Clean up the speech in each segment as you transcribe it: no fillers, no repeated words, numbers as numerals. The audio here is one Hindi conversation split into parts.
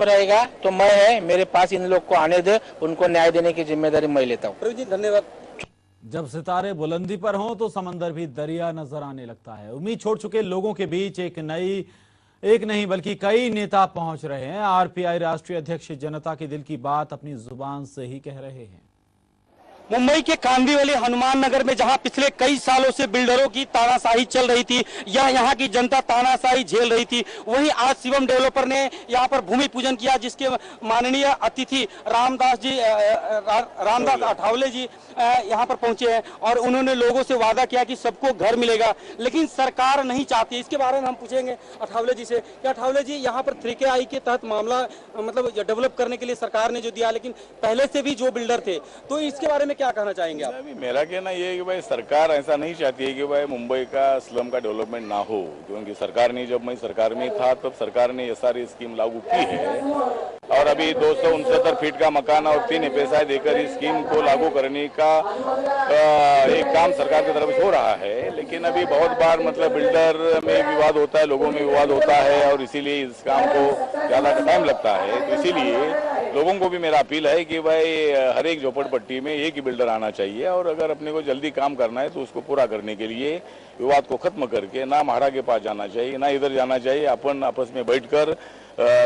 पर रहेगा तो मैं है, मेरे पास इन लोग को आने दे, उनको न्याय देने की जिम्मेदारी मैं लेता हूँ। जी धन्यवाद। जब सितारे बुलंदी पर हों तो समंदर भी दरिया नजर आने लगता है। उम्मीद छोड़ चुके लोगों के बीच एक नहीं बल्कि कई नेता पहुंच रहे हैं। आरपीआई राष्ट्रीय अध्यक्ष जनता के दिल की बात अपनी जुबान से ही कह रहे हैं। मुंबई के कांदिवली हनुमान नगर में जहां पिछले कई सालों से बिल्डरों की तानाशाही चल रही थी या यहां की जनता तानाशाही झेल रही थी, वहीं आज शिवम डेवलपर ने यहां पर भूमि पूजन किया, जिसके माननीय अतिथि रामदास अठावले जी यहां पर पहुंचे हैं और उन्होंने लोगों से वादा किया कि सबको घर मिलेगा, लेकिन सरकार नहीं चाहती। इसके बारे में हम पूछेंगे अठावले जी से कि अठावले जी, यहाँ पर 3KI के तहत मामला मतलब डेवलप करने के लिए सरकार ने जो दिया, लेकिन पहले से भी जो बिल्डर थे, तो इसके बारे में क्या कहना चाहेंगे आप? मेरा कहना यह है कि भाई सरकार ऐसा नहीं चाहती है कि भाई मुंबई का स्लम का डेवलपमेंट ना हो, क्योंकि सरकार ने, जब मैं सरकार में था तब सरकार ने ये सारी स्कीम लागू की है और अभी 269 फीट का मकान और 3 पैसा देकर इस स्कीम को लागू करने का एक काम सरकार की तरफ से हो रहा है। लेकिन अभी बहुत बार मतलब बिल्डर में विवाद होता है, लोगों में विवाद होता है और इसीलिए इस काम को ज्यादा टाइम लगता है। तो इसीलिए लोगों को भी मेरा अपील है कि भाई हर एक झोपड़पट्टी में एक ही बिल्डर आना चाहिए और अगर अपने को जल्दी काम करना है तो उसको पूरा करने के लिए विवाद को खत्म करके ना महारा के पास जाना चाहिए, ना इधर जाना चाहिए, अपन आपस में बैठकर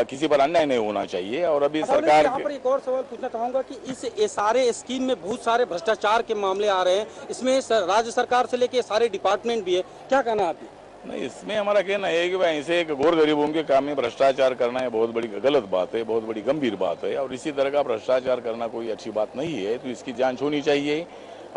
किसी पर अन्याय नहीं होना चाहिए। और अभी सरकार यहाँ पर एक और सवाल पूछना चाहूंगा कि इस सारे स्कीम में बहुत सारे भ्रष्टाचार के मामले आ रहे हैं, इसमें राज्य सरकार से लेके सारे डिपार्टमेंट भी है, क्या कहना है आपकी? नहीं, इसमें हमारा कहना है कि भाई ऐसे एक गौर गरीबों के काम में भ्रष्टाचार करना है बहुत बड़ी गलत बात है, बहुत बड़ी गंभीर बात है और इसी तरह का भ्रष्टाचार करना कोई अच्छी बात नहीं है। तो इसकी जांच होनी चाहिए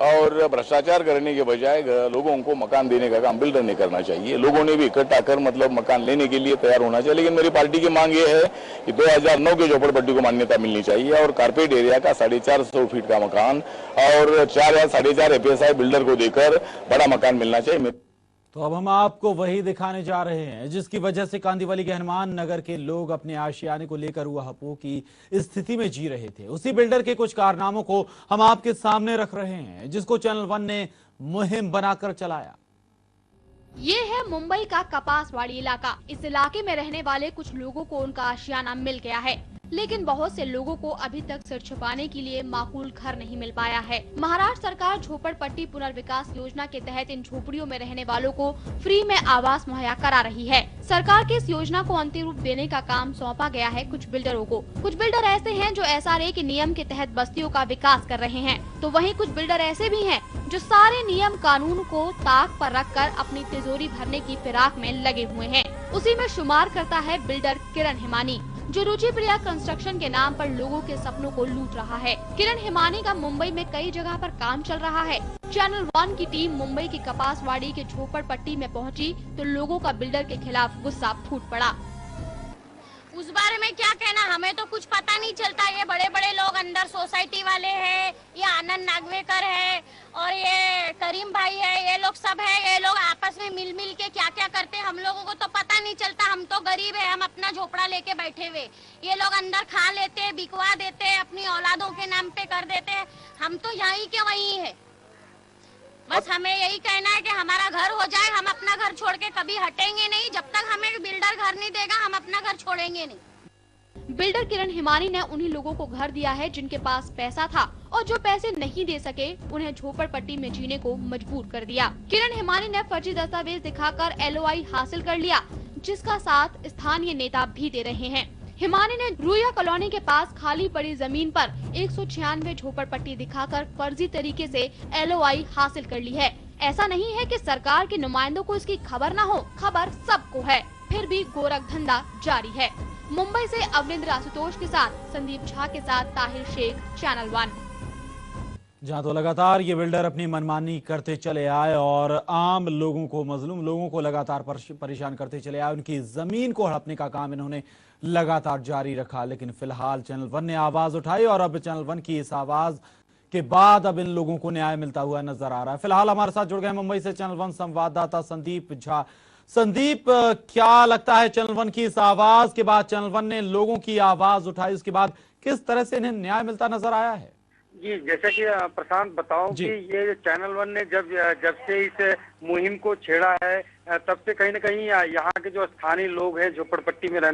और भ्रष्टाचार करने के बजाय लोगों को मकान देने का काम बिल्डर ने करना चाहिए। लोगों ने भी इकट्ठा कर मतलब मकान लेने के लिए तैयार होना चाहिए। लेकिन मेरी पार्टी की मांग ये है कि 2009 के झोपड़पट्टी को मान्यता मिलनी चाहिए और कारपेट एरिया का 450 फीट का मकान और 4 या 4.5 FSI बिल्डर को देकर बड़ा मकान मिलना चाहिए। तो अब हम आपको वही दिखाने जा रहे हैं जिसकी वजह से कांदिवली के हनुमान नगर के लोग अपने आशियाने को लेकर ऊहापोह की स्थिति में जी रहे थे। उसी बिल्डर के कुछ कारनामों को हम आपके सामने रख रहे हैं, जिसको चैनल 1 ने मुहिम बनाकर चलाया। ये है मुंबई का कपासवाड़ी इलाका। इस इलाके में रहने वाले कुछ लोगों को उनका आशियाना मिल गया है, लेकिन बहुत से लोगों को अभी तक सिर छुपाने के लिए माकूल घर नहीं मिल पाया है। महाराष्ट्र सरकार झोपड़पट्टी पुनर्विकास योजना के तहत इन झोपड़ियों में रहने वालों को फ्री में आवास मुहैया करा रही है। सरकार की इस योजना को अंतिम रूप देने का काम सौंपा गया है कुछ बिल्डरों को। कुछ बिल्डर ऐसे हैं जो SRA के नियम के तहत बस्तियों का विकास कर रहे हैं, तो वहीं कुछ बिल्डर ऐसे भी हैं जो सारे नियम कानून को ताक पर रखकर अपनी तिजोरी भरने की फिराक में लगे हुए हैं। उसी में शुमार करता है बिल्डर किरण हिमानी, जो रुचि प्रिया कंस्ट्रक्शन के नाम पर लोगों के सपनों को लूट रहा है। किरण हिमानी का मुंबई में कई जगह पर काम चल रहा है। चैनल 1 की टीम मुंबई की कपासवाड़ी के झोपड़पट्टी में पहुंची तो लोगों का बिल्डर के खिलाफ गुस्सा फूट पड़ा। उस बारे में क्या कहना, हमें तो कुछ पता नहीं चलता। ये बड़े बड़े लोग अंदर सोसाइटी वाले हैं, ये आनंद नागवेकर है और ये करीम भाई है, ये लोग सब है, ये लोग आपस में मिल के क्या क्या करते हैं हम लोगों को तो पता नहीं चलता। हम तो गरीब है, हम अपना झोपड़ा लेके बैठे हुए, ये लोग अंदर खा लेते हैं, बिकवा देते हैं, अपनी औलादों के नाम पे कर देते हैं। हम तो यहीं के वहीं है। बस हमें यही कहना है कि हमारा घर हो जाए, हम अपना घर छोड़ के कभी हटेंगे नहीं। जब तक हमें बिल्डर घर नहीं देगा हम अपना घर छोड़ेंगे नहीं। बिल्डर किरण हिमानी ने उन्हीं लोगों को घर दिया है जिनके पास पैसा था और जो पैसे नहीं दे सके उन्हें झोपड़पट्टी में जीने को मजबूर कर दिया। किरण हिमानी ने फर्जी दस्तावेज दिखाकर LOI हासिल कर लिया, जिसका साथ स्थानीय नेता भी दे रहे हैं। हिमानी ने रूया कॉलोनी के पास खाली पड़ी जमीन पर 196 झोपड़पट्टी दिखाकर फर्जी तरीके से LOI हासिल कर ली है। ऐसा नहीं है कि सरकार के नुमाइंदों को इसकी खबर न हो, खबर सबको है, फिर भी गोरख धंधा जारी है। मुंबई से अवनिंद्र आशुतोष के साथ संदीप झा के साथ ताहिर शेख, चैनल 1। जहां तो लगातार ये बिल्डर अपनी मनमानी करते चले आए और आम लोगों को, मजलूम लोगों को लगातार परेशान करते चले आए। उनकी जमीन को हड़पने का काम इन्होंने लगातार जारी रखा। लेकिन फिलहाल चैनल 1 ने आवाज उठाई और अब चैनल 1 की इस आवाज के बाद अब इन लोगों को न्याय मिलता हुआ नजर आ रहा है। फिलहाल हमारे साथ जुड़ गए मुंबई से चैनल 1 संवाददाता संदीप झा। संदीप, क्या लगता है चैनल 1 की इस आवाज के बाद चैनल 1 ने लोगों की आवाज उठाई, उसके बाद किस तरह से इन्हें न्याय मिलता नजर आया है? जी, जैसे कि प्रशांत बताओ कि ये चैनल 1 ने जब से इस मुहिम को छेड़ा है, तब से कहीं न कहीं यहाँ के जो स्थानीय लोग हैं झोपड़पट्टी में रहने